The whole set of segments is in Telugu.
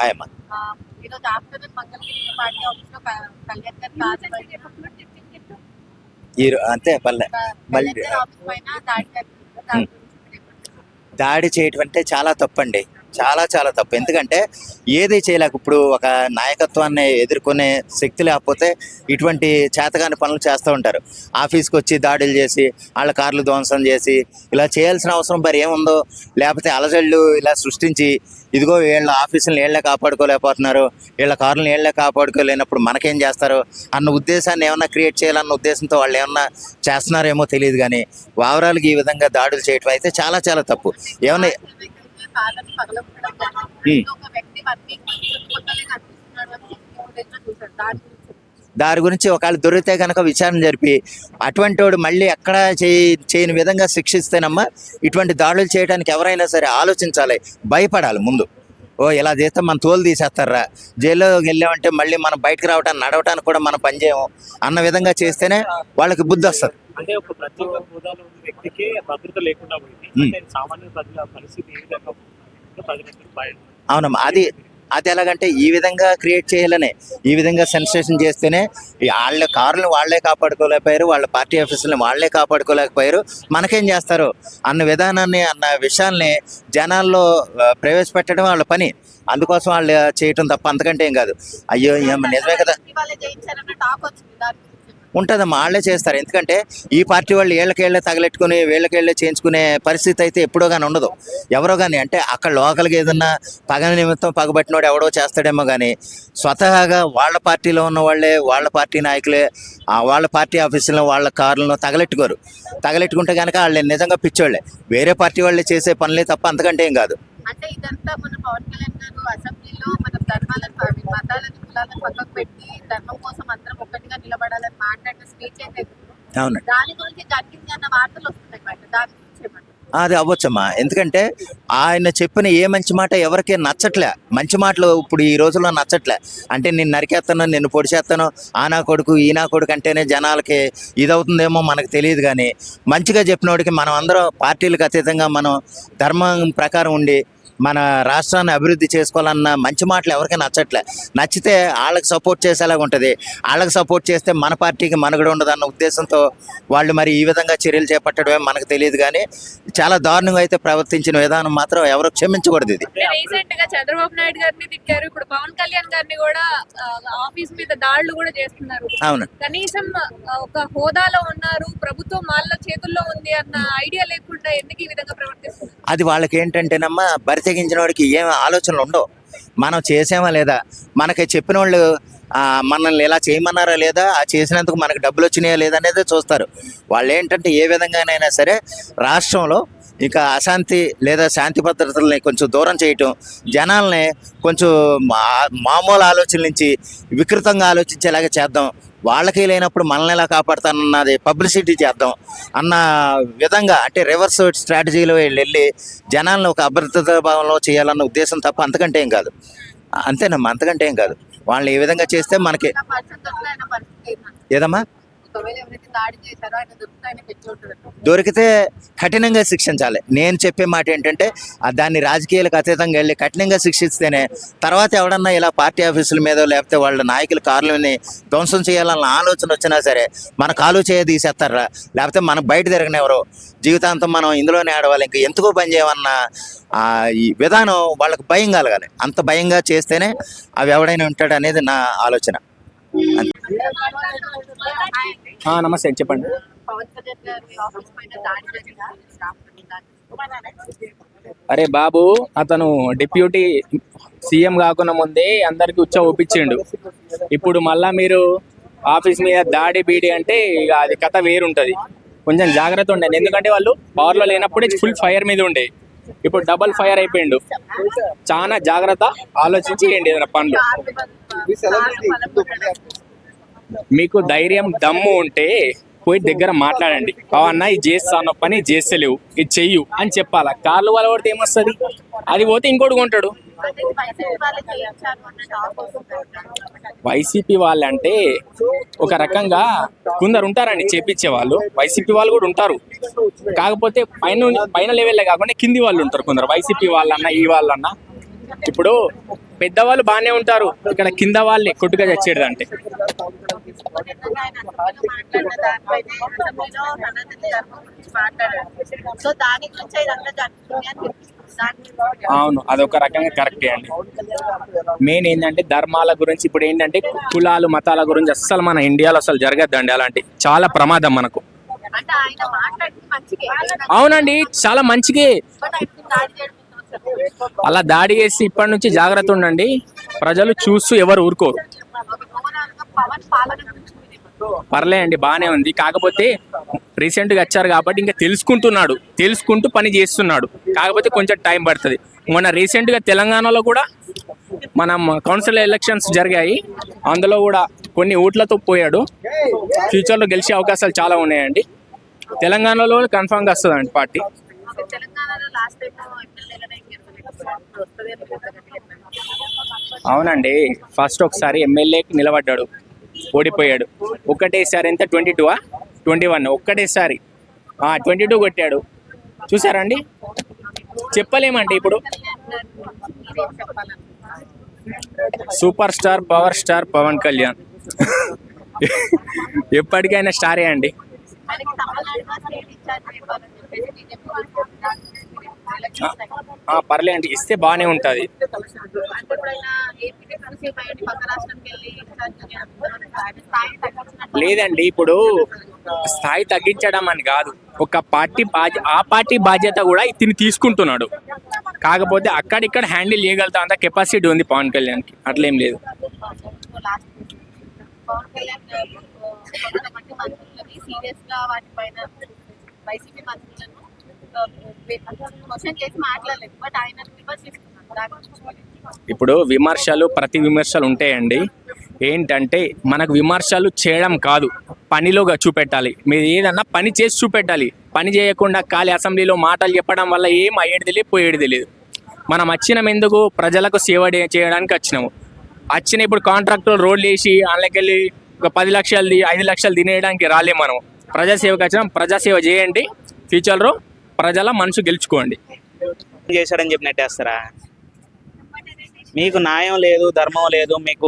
ఆయమ్మ. ఈరోజు ఆఫ్టర్నూన్ మంగళగిరి పార్టీ ఆఫీస్లో కళ్యాణ్ గారి అంతే పల్లె మళ్ళీ ఆఫీస్ పైన దాడి జరిగింది. దాడి చేయటం అంటే చాలా తప్పండి, చాలా చాలా తప్పు. ఎందుకంటే ఏది చేయలేక ఇప్పుడు ఒక నాయకత్వాన్ని ఎదుర్కొనే శక్తి లేకపోతే ఇటువంటి చేతగాని పనులు చేస్తూ ఉంటారు. ఆఫీస్కి వచ్చి దాడులు చేసి వాళ్ళ కార్లు ధ్వంసం చేసి ఇలా చేయాల్సిన అవసరం మరి ఏముందో, లేకపోతే అలజడులు ఇలా సృష్టించి ఇదిగో వీళ్ళ ఆఫీసులను వీళ్ళే కాపాడుకోలేకపోతున్నారు, వీళ్ళ కార్లను వీళ్ళే కాపాడుకోలేనప్పుడు మనకేం చేస్తారు అన్న ఉద్దేశాన్ని ఏమన్నా క్రియేట్ చేయాలన్న ఉద్దేశంతో వాళ్ళు ఏమన్నా చేస్తున్నారేమో తెలియదు. కానీ ఓవరాల్గా ఈ విధంగా దాడులు చేయటం అయితే చాలా చాలా తప్పు. ఏమన్నా దాని గురించి ఒకవేళ దొరికితే కనుక విచారణ జరిపి అటువంటి వాడు మళ్ళీ ఎక్కడ చేయని విధంగా శిక్షిస్తేనమ్మా ఇటువంటి దాడులు చేయడానికి ఎవరైనా సరే ఆలోచించాలి, భయపడాలి ముందు. ఇలా చేస్తే మన తోలు తీసేస్తారా, జైల్లోకి వెళ్ళామంటే మళ్ళీ మనం బయటకు రావడానికి నడవటానికి కూడా మనం పనిచేయము అన్న విధంగా చేస్తేనే వాళ్ళకి బుద్ధి వస్తుంది. అంటే ఒక ప్రత్యేక హోదాలో ఉన్న వ్యక్తికి భద్రత లేకుండా పోయింది. సామాన్య ప్రజల పరిస్థితి ఏ విధంగా అవునమ్మా, అది ఎలాగంటే ఈ విధంగా క్రియేట్ చేయాలనే, ఈ విధంగా సెన్సేషన్ చేస్తేనే వాళ్ళ కార్లను వాళ్లే కాపాడుకోలేకపోయారు, వాళ్ళ పార్టీ ఆఫీసులను వాళ్లే కాపాడుకోలేకపోయారు, మనకేం చేస్తారు అన్న విధానాన్ని అన్న విషయాల్ని జనాల్లో ప్రవేశపెట్టడం వాళ్ళ పని. అందుకోసం వాళ్ళు చేయటం తప్ప అంతకంటే ఏం కాదు. అయ్యో నిజమే కదా ఉంటుందమ్మా, వాళ్ళే చేస్తారు. ఎందుకంటే ఈ పార్టీ వాళ్ళు ఏళ్ళకేళ్ళే తగలెట్టుకుని వీళ్ళకేళ్ళే చేయించుకునే పరిస్థితి అయితే ఎప్పుడో కానీ ఉండదు. ఎవరో కానీ అంటే అక్కడ లోకల్గా ఏదన్నా పగ నిమిత్తం పగబట్టినోడు ఎవడో చేస్తాడేమో కానీ స్వతహాగా వాళ్ళ పార్టీలో ఉన్న వాళ్ళే, వాళ్ళ పార్టీ నాయకులే వాళ్ళ పార్టీ ఆఫీసులో వాళ్ళ కార్లను తగలెట్టుకోరు. తగలెట్టుకుంటే కనుక వాళ్ళు నిజంగా పిచ్చోళ్ళే, వేరే పార్టీ వాళ్ళే చేసే పనులే తప్ప అంతకంటే ఏం కాదు. అంటే ఇదంతా మన పవన్ కళ్యాణ్ గారు అసెంబ్లీలో మనం ధర్మాలను మతాలను కులాలను పక్కకు పెట్టి ధర్మం కోసం అందరం ఒక్కటిగా నిలబడాలని మాట్లాడిన స్పీచ్ అయితే అవును, దాని గురించి జరిగింది అన్న వార్తలు వస్తున్నాయి. దాని గురించి ఏమంటారు? అది అవ్వచ్చమ్మా. ఎందుకంటే ఆయన చెప్పిన ఏ మంచి మాట ఎవరికీ నచ్చట్లే. మంచి మాటలు ఇప్పుడు ఈ రోజుల్లో నచ్చట్లే. అంటే నేను నరికేస్తాను, నిన్ను పొడిచేస్తాను, ఆ నా కొడుకు ఈ నా కొడుకు అంటేనే జనాలకి ఇదవుతుందేమో మనకు తెలియదు. కానీ మంచిగా చెప్పినోడికి మనం అందరం పార్టీలకు అతీతంగా మనం ధర్మం ప్రకారం ఉండి మన రాష్ట్రాన్ని అభివృద్ధి చేసుకోవాలన్న మంచి మాటలు ఎవరికీ నచ్చట్లే. నచ్చితే వాళ్ళకి సపోర్ట్ చేసేలాగా ఉంటుంది. వాళ్ళకి సపోర్ట్ చేస్తే మన పార్టీకి మనుగడ ఉండదు అన్న ఉద్దేశంతో వాళ్ళు మరి ఈ విధంగా చర్యలు చేపట్టడమే మనకు తెలియదు. కానీ చాలా దారుణంగా అయితే ప్రవర్తించిన విధానం మాత్రం ఎవరు క్షమించకూడదు. ఇది రీసెంట్ గా చంద్రబాబు నాయుడు గారిని తిట్టారు, ఇప్పుడు పవన్ కళ్యాణ్ గారిని కూడా ఆఫీస్ మీద దాడులు కూడా చేస్తున్నారు. అవును, కనీసం ఒక హోదాలో ఉన్నారు, ప్రభుత్వం వాళ్ళ చేతుల్లో ఉంది అన్న ఐడియా లేకుండా ఎందుకు ఈ విధంగా ప్రవర్తిస్తున్నారు? అది వాళ్ళకి ఏంటంటేనమ్మా, బరితెగించిన వాడికి ఏం ఆలోచనలు ఉండవు. మనం చేసామా లేదా, మనకి చెప్పిన వాళ్ళు మనల్ని ఇలా చేయమన్నారా లేదా, ఆ చేసినందుకు మనకు డబ్బులు వచ్చినాయా లేదా అనేది చూస్తారు. వాళ్ళు ఏంటంటే ఏ విధంగానైనా సరే రాష్ట్రంలో ఇక అశాంతి లేదా శాంతి భద్రతల్ని కొంచెం దూరం చేయటం, జనాల్ని కొంచెం మామూలు ఆలోచనల నుంచి వికృతంగా ఆలోచించేలాగా చేద్దాం, వాళ్ళకి లేనప్పుడు మనల్ని ఎలా కాపాడుతానన్నది పబ్లిసిటీ చేద్దాం అన్న విధంగా, అంటే రివర్స్ స్ట్రాటజీలో వెళ్ళి జనాలను ఒక అభద్రతా భావంలో చేయాలన్న ఉద్దేశం తప్ప అంతకంటే ఏం కాదు. అంతేనమ్మా, అంతకంటే ఏం కాదు. వాళ్ళని ఏ విధంగా చేస్తే మనకి ఏదమ్మా దొరికితే కఠినంగా శిక్షించాలి. నేను చెప్పే మాట ఏంటంటే దాన్ని రాజకీయాలకు అతీతంగా వెళ్ళి కఠినంగా శిక్షిస్తేనే తర్వాత ఎవడన్నా ఇలా పార్టీ ఆఫీసుల మీద లేకపోతే వాళ్ళ నాయకుల కార్లని ధ్వంసం చేయాలన్న ఆలోచన వచ్చినా సరే మన కాలు తీసేస్తారా, లేకపోతే మనకు బయట తిరగనివ్వరు, జీవితాంతం మనం ఇందులోనే ఆడవాలి, ఇంకా ఎందుకో పని చేయమన్న ఈ విధానం వాళ్ళకి భయం కలగాలి. అంత భయంగా చేస్తేనే అవి ఎవడైనా ఉంటాడు అనేది నా ఆలోచన. నమస్తే, చెప్పండి. అరే బాబు, అతను డిప్యూటీ సీఎం కాకుండా ముందే అందరికి ఒప్పించిండు. ఇప్పుడు మళ్ళా మీరు ఆఫీస్ మీద దాడి బీడి అంటే ఇక అది కథ వేరుంటది. కొంచెం జాగ్రత్త ఉండండి, ఎందుకంటే వాళ్ళు పవర్లో లేనప్పుడే ఫుల్ ఫైర్ మీద ఉండే, ఇప్పుడు డబల్ ఫైర్ అయిపోయిండు. చాలా జాగ్రత్త ఆలోచించి చేయండి ఏదైనా పనులు. మీకు ధైర్యం దమ్ము ఉంటే పోయి దగ్గర మాట్లాడండి, అవన్నా ఇది చేస్తాను పని చేస్తలేవు, ఇది చెయ్యు అని చెప్పాలా. కార్లు వాళ్ళ పడితే ఏమొస్తుంది, అది పోతే ఇంకోటి కొంటాడు. వైసీపీ వాళ్ళంటే ఒక రకంగా కొందరు ఉంటారండి చేపించే వాళ్ళు, వైసీపీ వాళ్ళు కూడా ఉంటారు. కాకపోతే పైన లెవెల్లే కాకుండా కింది వాళ్ళు ఉంటారు కొందరు, వైసీపీ వాళ్ళన్నా ఈ వాళ్ళన్నా. ఇప్పుడు పెద్దవాళ్ళు బాగానే ఉంటారు, ఇక్కడ కింద వాళ్ళే కొట్టుగా చచ్చేది అంటే. నిజంగా ఆయన అసెంబ్లీలో మాట్లాడిన దానిపైనే అసెంబ్లీలో సనాతన ధర్మం గురించి మాట్లాడారు. సో దాని గురించి ఇదంతా జరుగుతుంది అని చెప్పి అవును, అదొక రకంగా కరెక్టే అండి. మెయిన్ ఏంటంటే ధర్మాల గురించి ఇప్పుడు ఏంటంటే కులాలు మతాల గురించి అస్సలు మన ఇండియాలో అసలు జరగద్దండి, అలాంటి చాలా ప్రమాదం మనకు. అంటే ఆయన మాట్లాడింది మంచిగా, అవునండి, చాలా మంచిగే. బట్ ఆయన దాడి చేయడం అవసరం. అలా దాడి చేసి ఇప్పటి నుంచి జాగ్రత్త ఉండండి, ప్రజలు చూస్తూ ఎవరు ఊరుకోరు. ఓవరాల్ గా పవన్ పాలన గురించి మీరు ఏమంటారు? పర్లే అండి, బాగానే ఉంది. కాకపోతే రీసెంట్గా వచ్చారు కాబట్టి ఇంకా తెలుసుకుంటూ పని చేస్తున్నాడు. కాకపోతే కొంచెం టైం పడుతుంది. మొన్న రీసెంట్గా తెలంగాణలో కూడా మనం కౌన్సిల్ ఎలక్షన్స్ జరిగాయి, అందులో కూడా కొన్ని ఓట్లతో పోయాడు. ఫ్యూచర్లో గెలిచే అవకాశాలు చాలా ఉన్నాయండి. తెలంగాణలో కన్ఫామ్గా వస్తుందండి పార్టీ. తెలంగాణలో లాస్ట్ టైం ఎమ్మెల్యేలనే వస్తుంది అని అవునండి, ఫస్ట్ ఒకసారి ఎమ్మెల్యేకి నిలబడ్డాడు, ఓడిపోయాడు. ఒక్కటేసారి ఎంత 22 21 ఒక్కటేసారి 22 కొట్టాడు. చూసారండి, చెప్పలేమండి. ఇప్పుడు మీరేం చెప్పాలనుకుంటున్నారు? Super star power star Pawan Kalyan ఎప్పటికైనా స్టారే అండి. ఆయనకి తమిళనాడులో స్టేట్ ఇన్ఛార్జ్ ఇవ్వాలని చెప్పేసి బీజేపీ పర్లే అండి, ఇస్తే బాగానే ఉంటుంది. అంటే ఇప్పుడు ఆయన ఏపీకి చూసి బయట పక్క రాష్ట్రంకి వెళ్ళి ఇన్ఛార్జ్ ఆయన స్థాయి తగ్గించినట్టు లేదండి, ఇప్పుడు స్థాయి తగ్గించడం అని కాదు, ఒక పార్టీ ఆ పార్టీ బాధ్యత కూడా ఇతను తీసుకుంటున్నాడు. కాకపోతే అక్కడిక్కడ హ్యాండిల్ చేయగలుగుతా అంత కెపాసిటీ ఉంది పవన్ కళ్యాణ్కి, అట్లేం లేదు. లాస్ట్ పవన్ కళ్యాణ్ గారు కొంతమంది మంత్రులని సీరియస్ గా వాటిపైన వైసీపీ మంత్రులను క్వశ్చన్ చేసి మాట్లాడలేదు, బట్ ఆయన విమర్శిస్తున్నారు. దాని గురించి ఇప్పుడు ప్రతి విమర్శలు ఉంటాయండి. ఏంటంటే మనకు విమర్శలు చేయడం కాదు, పనిలోగా చూపెట్టాలి. మీరు ఏదన్నా పని చేసి చూపెట్టాలి. పని చేయకుండా ఖాళీ అసెంబ్లీలో మాటలు చెప్పడం వల్ల ఏం అయ్యేది తెలియదు, పోయేది తెలియదు. మనం వచ్చినాం ఎందుకు? ప్రజలకు సేవ చేయడానికి వచ్చినాము. ఇప్పుడు కాంట్రాక్టర్ రోడ్లు వేసి అందులోకెళ్ళి ఒక 10 లక్షలు 5 లక్షలు తినేయడానికి రాలే. మనం ప్రజాసేవకు వచ్చినాం. ప్రజాసేవ చేయండి, ఫ్యూచర్లో ప్రజల మనసు గెలుచుకోండి. చేశాడని చెప్పి నెట్టేస్తారా? మీకు న్యాయం లేదు, ధర్మం లేదు, మీకు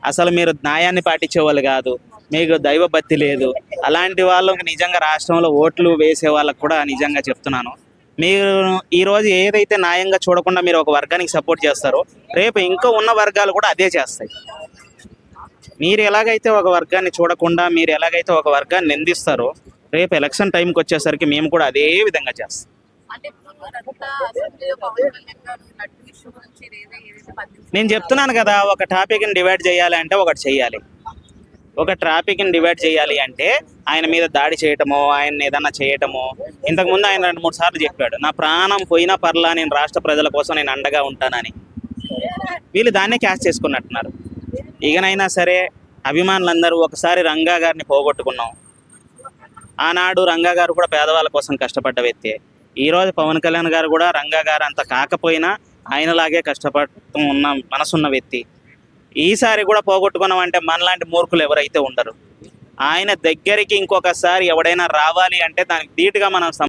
అసలు మీరు న్యాయాన్ని పాటించేవాళ్ళు కాదు, మీకు దైవభక్తి లేదు. అలాంటి వాళ్ళకి నిజంగా రాష్ట్రంలో ఓట్లు వేసే వాళ్ళకు కూడా నిజంగా చెప్తున్నాను, మీరు ఈరోజు ఏదైతే న్యాయంగా చూడకుండా మీరు ఒక వర్గానికి సపోర్ట్ చేస్తారో రేపు ఇంకా ఉన్న వర్గాలు కూడా అదే చేస్తాయి. మీరు ఎలాగైతే ఒక వర్గాన్ని చూడకుండా మీరు ఎలాగైతే ఒక వర్గాన్ని నిందిస్తారో రేపు ఎలక్షన్ టైంకి వచ్చేసరికి మేము కూడా అదే విధంగా చేస్తాం. అంటే ఇప్పుడు అంతా అసెంబ్లీలో పవన్ కళ్యాణ్ గారు లడ్డు ఇష్యూ గురించి ఏదైతే నేను చెప్తున్నాను కదా, ఒక టాపిక్ని డివైడ్ చేయాలి అంటే ఒకటి చేయాలి. ఒక టాపిక్ని డివైడ్ చేయాలి అంటే ఆయన మీద దాడి చేయటమో, ఆయన ఏదన్నా చేయటమో. ఇంతకుముందు ఆయన 2-3 సార్లు చెప్పాడు, నా ప్రాణం పోయినా పర్లా, నేను రాష్ట్ర ప్రజల కోసం నేను అండగా ఉంటానని. వీళ్ళు దాన్నే క్యాష్ చేసుకున్నట్టున్నారు. ఇకనైనా సరే అభిమానులందరూ ఒకసారి రంగా గారిని పోగొట్టుకున్నాం. ఆనాడు రంగా గారు కూడా పేదవాళ్ళ కోసం కష్టపడ్డ వ్యక్తి. ఈరోజు పవన్ కళ్యాణ్ గారు కూడా రంగా గారు అంత కాకపోయినా ఆయనలాగే కష్టపడుతూ ఉన్న మనసున్న వ్యక్తి. ఈసారి కూడా పోగొట్టుకున్నాం అంటే మనలాంటి మూర్ఖులు ఎవరైతే ఉండరు. ఆయన దగ్గరికి ఇంకొకసారి ఎవడైనా రావాలి అంటే దానికి ధీటుగా మనం